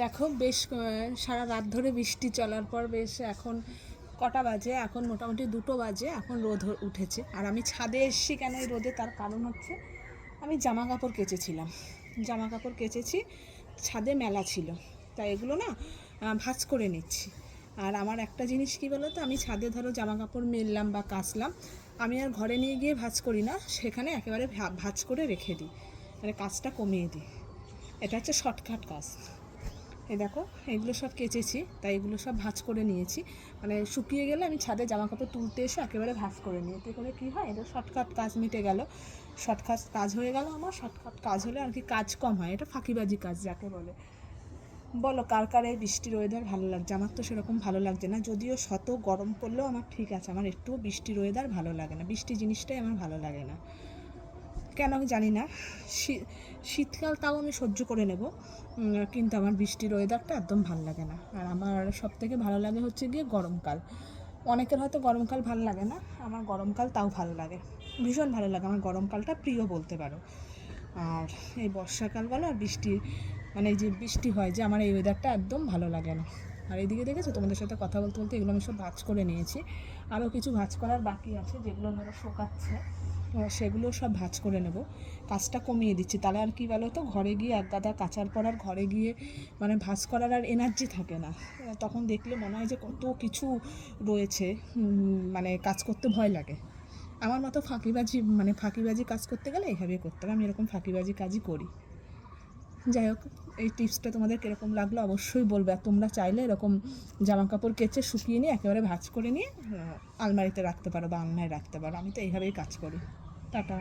দেখো বেশ সারা রাত ধরে বৃষ্টি চলার পর বেশ এখন কটা বাজে, এখন মোটামুটি 2টো বাজে, এখন রোদ উঠেছে। আর আমি ছাদে এসেছি কেন এই রোদে, তার কারণ হচ্ছে আমি জামা কাপড় কেচেছিলাম, জামা কাপড় কেচেছি, ছাদে মেলা ছিল, তাই এগুলো না ভাঁজ করে নিচ্ছি। আর আমার একটা জিনিস কী বলো তো, আমি ছাদে ধরো জামা কাপড় মেললাম বা কাচলাম, আমি আর ঘরে নিয়ে গিয়ে ভাঁজ করি না, সেখানে একেবারে ভাঁজ করে রেখে দিই, মানে কাজটা কমিয়ে দিই। এটা হচ্ছে শর্টকাট কাজ। এই দেখো এগুলো সব কেচেছি, তাই এগুলো সব ভাঁজ করে নিয়েছি, মানে শুকিয়ে গেলে আমি ছাদে জামা কাপড় তুলতে এসে একেবারে ভাঁজ করে নিই। এতে করে কী হয়, এটা শর্টকাট কাজ মিটে গেল, শর্টকাট কাজ হয়ে গেল আমার। শর্টকাট কাজ হলে আর কি কাজ কম হয়, এটা ফাঁকিবাজি কাজ যাকে বলে। বলো কার কার এই বৃষ্টির ওয়েদার ভালো লাগছে? আমার তো সেরকম ভালো লাগছে না, যদিও শত গরম পড়লেও আমার ঠিক আছে, আমার একটুও বৃষ্টির ওয়েদার ভালো লাগে না, বৃষ্টি জিনিসটাই আমার ভালো লাগে না, কেন আমি জানি না। শীতকাল তাও আমি সহ্য করে নেব, কিন্তু আমার বৃষ্টির ওয়েদারটা একদম ভালো লাগে না। আর আমার সবথেকে ভালো লাগে হচ্ছে গিয়ে গরমকাল। অনেকের হয়তো গরমকাল ভালো লাগে না, আমার গরমকাল তাও ভালো লাগে, ভীষণ ভালো লাগে, আমার গরমকালটা প্রিয় বলতে পারো। আর এই বর্ষাকাল বলো আর বৃষ্টি, মানে এই যে বৃষ্টি হয় যে, আমার এই ওয়েদারটা একদম ভালো লাগে না। আর এইদিকে দেখেছো, তোমাদের সাথে কথা বলতে বলতে এগুলো আমি সব ভাঁজ করে নিয়েছি, আরও কিছু ভাঁজ করার বাকি আছে, যেগুলো ধরো শোকাচ্ছে, সেগুলো সব ভাঁজ করে নেব, কাজটা কমিয়ে দিচ্ছি। তাহলে আর কি বলো তো, ঘরে গিয়ে এক গাদা কাচার পর আর ঘরে গিয়ে মানে ভাঁজ করার আর এনার্জি থাকে না, তখন দেখলে মনে হয় যে কত কিছু রয়েছে, মানে কাজ করতে ভয় লাগে। আমার মতো ফাঁকিবাজি কাজ করতে গেলে এইভাবে করতে হবে, আমি এরকম ফাঁকিবাজি কাজই করি। যাই হোক, এই টিপসটা তোমাদের কীরকম লাগলো অবশ্যই বলবে। আর তোমরা চাইলে এরকম জামা কাপড় কেচে শুকিয়ে নিয়ে একেবারে ভাঁজ করে নিয়ে আলমারিতে রাখতে পারো বা আলনায় রাখতে পারো, আমি তো এইভাবেই কাজ করি। টাটা।